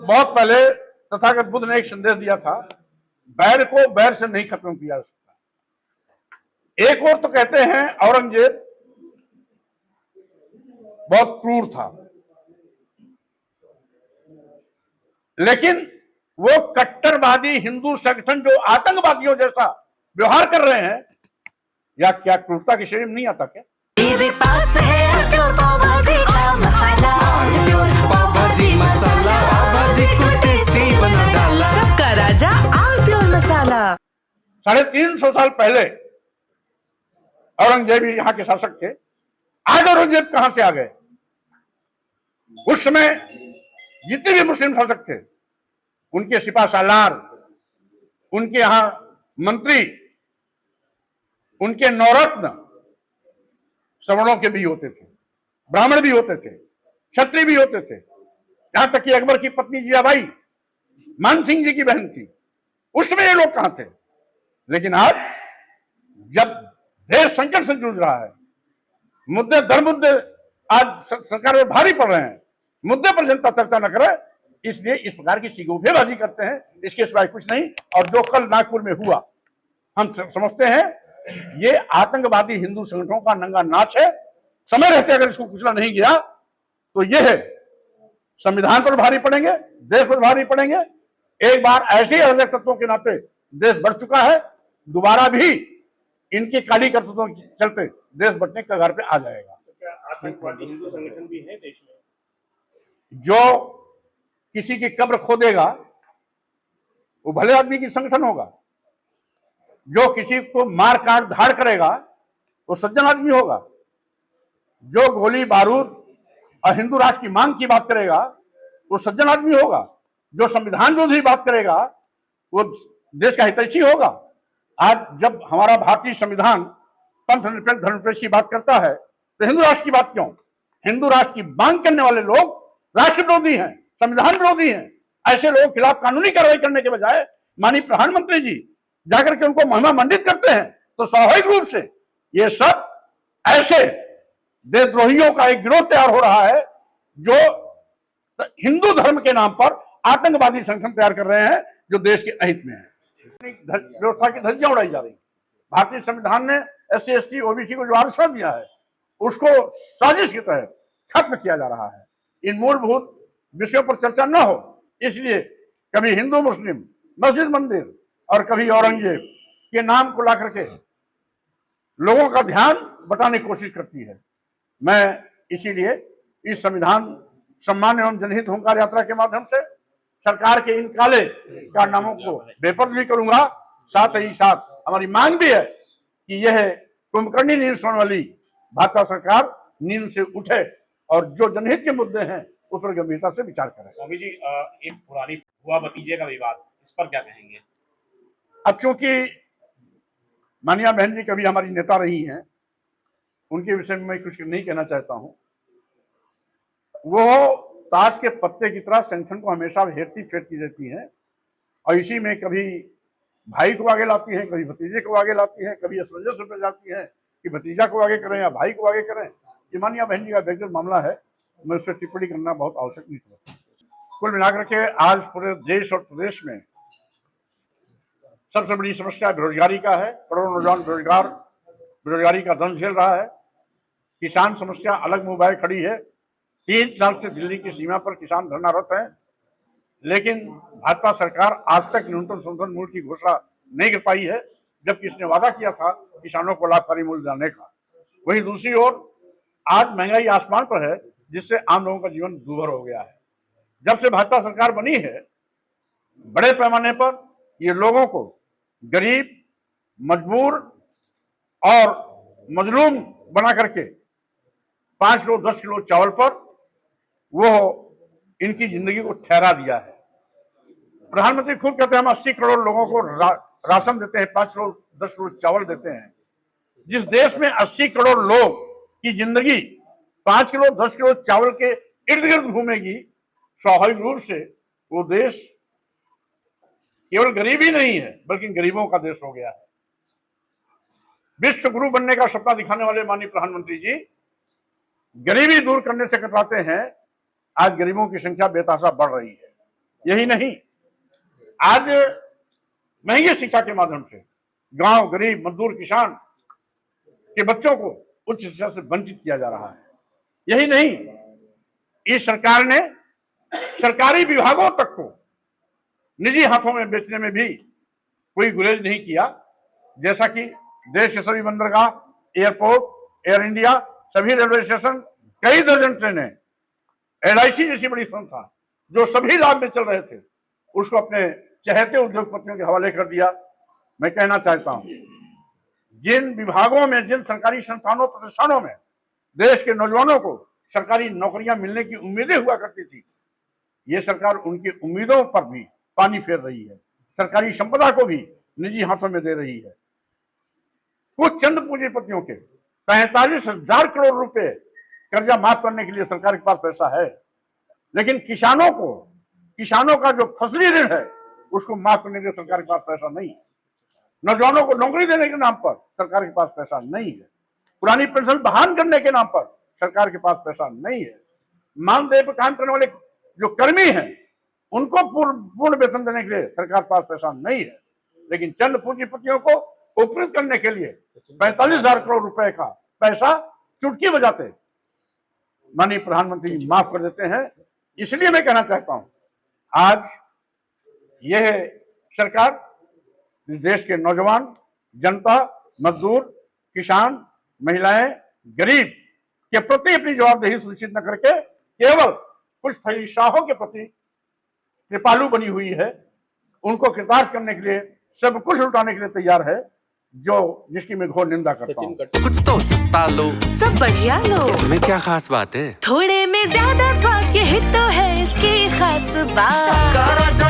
बहुत पहले तथागत बुद्ध ने एक संदेश दिया था, बैर को बैर से नहीं खत्म किया जा सकता। एक और तो कहते हैं औरंगजेब बहुत क्रूर था, लेकिन वो कट्टरवादी हिंदू संगठन जो आतंकवादियों जैसा व्यवहार कर रहे हैं, या क्या क्रूरता की श्रेणी में नहीं आता क्या? मेरे पास है प्योर पाव भाजी का मसाला, प्योर पाव भाजी मसाला, पाव भाजी को टेस्टी बना डाला, सबका राजा आल प्योर मसाला। 350 साल पहले औरंगजेब यहाँ के शासक थे। आज औरंगजेब कहां से आ गए? उस समय जितने भी मुस्लिम शासक थे, उनके सिपा सालार, उनके यहां मंत्री, उनके नौरत्न सवर्णों के भी होते थे, ब्राह्मण भी होते थे, क्षत्रिय भी होते थे। यहां तक कि अकबर की पत्नी जियाबाई मान सिंह जी की बहन थी। उस समय ये लोग कहां थे? लेकिन आज जब देश संकट से जूझ रहा है, मुद्दे दर मुद्दे आज सरकार में भारी पड़ रहे हैं, मुद्दे पर जनता चर्चा न करे, इसलिए इस प्रकार की सिगोफेबाजी करते हैं। इसके सिवाय कुछ नहीं। और जो कल नागपुर में हुआ, हम समझते हैं ये आतंकवादी हिंदू संगठनों का नंगा नाच है। समय रहते अगर इसको कुचला नहीं गया तो यह है संविधान पर भारी पड़ेंगे, देश पर भारी पड़ेंगे। एक बार ऐसे अराजक तत्वों के नाते देश बढ़ चुका है, दोबारा भी इनकी काली करतूतों के चलते देश बढ़ने का घर पे आ जाएगा। तो क्या आतंकवादी हिंदू संगठन भी है देश में? जो किसी की कब्र खोदेगा वो भले आदमी की संगठन होगा, जो किसी को मार काट धाड़ करेगा वो सज्जन आदमी होगा, जो गोली बारूद और हिंदू राष्ट्र की मांग की बात करेगा वो सज्जन आदमी होगा, जो संविधान विरोधी बात करेगा वो देश का हितैषी होगा। आज जब हमारा भारतीय संविधान पंथ निरपेक्ष धर्मनिरपेक्ष की बात करता है तो हिंदू राष्ट्र की बात क्यों? हिंदू राष्ट्र की मांग करने वाले लोग राष्ट्र विरोधी हैं, संविधान विरोधी हैं। ऐसे लोगों के खिलाफ कानूनी कार्रवाई करने के बजाय माननीय प्रधानमंत्री जी जाकर के उनको महिमा मंडित करते हैं, तो स्वाभाविक रूप से ये सब ऐसे देशद्रोहियों का एक गिरोह तैयार हो रहा है जो हिंदू धर्म के नाम पर आतंकवादी संगठन तैयार कर रहे हैं जो देश के अहित में है। व्यवस्था की धज्जियां उड़ाई जा रही। भारतीय संविधान ने SC ST OBC को जो आरक्षण दिया है उसको साजिश के तहत खत्म किया जा रहा है। इन मूलभूत विषयों पर चर्चा न हो, इसलिए कभी हिंदू मुस्लिम, मस्जिद मंदिर और कभी औरंगजेब के नाम को ला करके लोगों का ध्यान बटाने की कोशिश करती है। मैं इसीलिए इस संविधान सम्मान एवं जनहित होमकार यात्रा के माध्यम से सरकार के इन काले कारनामों को बेपर्द भी करूंगा। साथ ही साथ हमारी मांग भी है कि यह कुंभकर्णी नींद सोने वाली भाजपा सरकार नींद से उठे और जो जनहित के मुद्दे हैं उस पर गंभीरता से विचार करें। स्वामी जी, एक पुरानी हुआ भतीजे का विवाद, इस पर क्या कहेंगे? अब चूंकि मानिया बहन जी कभी हमारी नेता रही हैं, उनके विषय में मैं कुछ नहीं कहना चाहता हूं। वो ताश के पत्ते की तरह संगठन को हमेशा हेरती फेरती रहती हैं और इसी में कभी भाई को आगे लाती हैं, कभी भतीजे को आगे लाती हैं, कभी असमंजस पे जाती हैं कि भतीजा को आगे करें या भाई को आगे करें। ये मानिया बहन जी का व्यक्तिगत मामला है, मैं उस पर टिप्पणी करना बहुत आवश्यक नहीं समझता। कुल मिलाकर के आज पूरे देश और प्रदेश में सबसे बड़ी समस्या बेरोजगारी का है। करोड़ों नौजवान बेरोजगारी का दंश झेल रहा है। किसान समस्या अलग मुंह बाय खड़ी है। 3 साल से दिल्ली की सीमा पर किसान धरनारत हैं, लेकिन भाजपा सरकार आज तक न्यूनतम समर्थन मूल्य की घोषणा नहीं कर पाई है, जबकि इसने वादा किया था किसानों को लाभकारी मूल्य दिलाने का। वहीं दूसरी ओर आज महंगाई आसमान पर है, जिससे आम लोगों का जीवन दूभर हो गया है। जब से भाजपा सरकार बनी है, बड़े पैमाने पर ये लोगों को गरीब, मजबूर और मजलूम बना करके 5 किलो 10 किलो चावल पर वो इनकी जिंदगी को ठहरा दिया है। प्रधानमंत्री खुद कहते हैं हम 80 करोड़ लोगों को राशन देते हैं, 5 किलो 10 किलो चावल देते हैं। जिस देश में 80 करोड़ लोग की जिंदगी 5 किलो 10 किलो चावल के इर्द गिर्द घूमेगी, स्वाभाविक रूप से वो देश केवल गरीब ही नहीं है बल्कि गरीबों का देश हो गया है। विश्व गुरु बनने का सपना दिखाने वाले माननीय प्रधानमंत्री जी गरीबी दूर करने से कतराते हैं। आज गरीबों की संख्या बेतहाशा बढ़ रही है। यही नहीं, आज महंगी शिक्षा के माध्यम से गांव, गरीब, मजदूर, किसान के बच्चों को उच्च शिक्षा से वंचित किया जा रहा है। यही नहीं, इस सरकार ने सरकारी विभागों तक को निजी हाथों में बेचने में भी कोई गुरेज नहीं किया। जैसा कि देश के सभी बंदरगाह, एयरपोर्ट, एयर इंडिया, सभी रेलवे स्टेशन, कई दर्जन ट्रेनें, LIC जैसी बड़ी संस्था जो सभी लाभ में चल रहे थे, उसको अपने चहेते उद्योगपतियों के हवाले कर दिया। मैं कहना चाहता हूं, जिन विभागों में, जिन सरकारी संस्थानों, प्रतिष्ठानों में देश के नौजवानों को सरकारी नौकरियां मिलने की उम्मीदें हुआ करती थी, ये सरकार उनकी उम्मीदों पर भी पानी फेर रही है, सरकारी संपदा को भी निजी हाथों में दे रही है। कुछ चंद पूंजीपतियों के 45,000 करोड़ रुपए कर्जा माफ करने के लिए सरकार के पास पैसा है, लेकिन किसानों का जो फसली ऋण है उसको माफ करने के लिए सरकार के पास पैसा नहीं है। नौजवानों को नौकरी देने के नाम पर सरकार के पास पैसा नहीं है। पुरानी पेंशन बहाल करने के नाम पर सरकार के पास पैसा नहीं है। मानदेय पर काम करने वाले जो कर्मी हैं उनको पूर्ण वेतन देने के लिए सरकार के पास पैसा नहीं है, लेकिन चंद पूंजीपतियों को उपकृत करने के लिए 45,000 करोड़ रुपए का पैसा चुटकी बजाते माननीय प्रधानमंत्री माफ कर देते हैं। इसलिए मैं कहना चाहता हूं, आज यह सरकार देश के नौजवान, जनता, मजदूर, किसान, महिलाएं, गरीब के प्रति अपनी जवाबदेही सुनिश्चित न करके केवल कुछ फैलिशाहों के प्रति कृपालु बनी हुई है। उनको कृतार्थ करने के लिए सब कुछ लुटाने के लिए तैयार है, जिसकी मैं घोर निंदा करता हूं। कुछ तो सस्ता लो, सब बढ़िया लो, इसमें क्या खास बात है? थोड़े में ज्यादा स्वाद, यही तो है इसकी खास बात। सबका राजा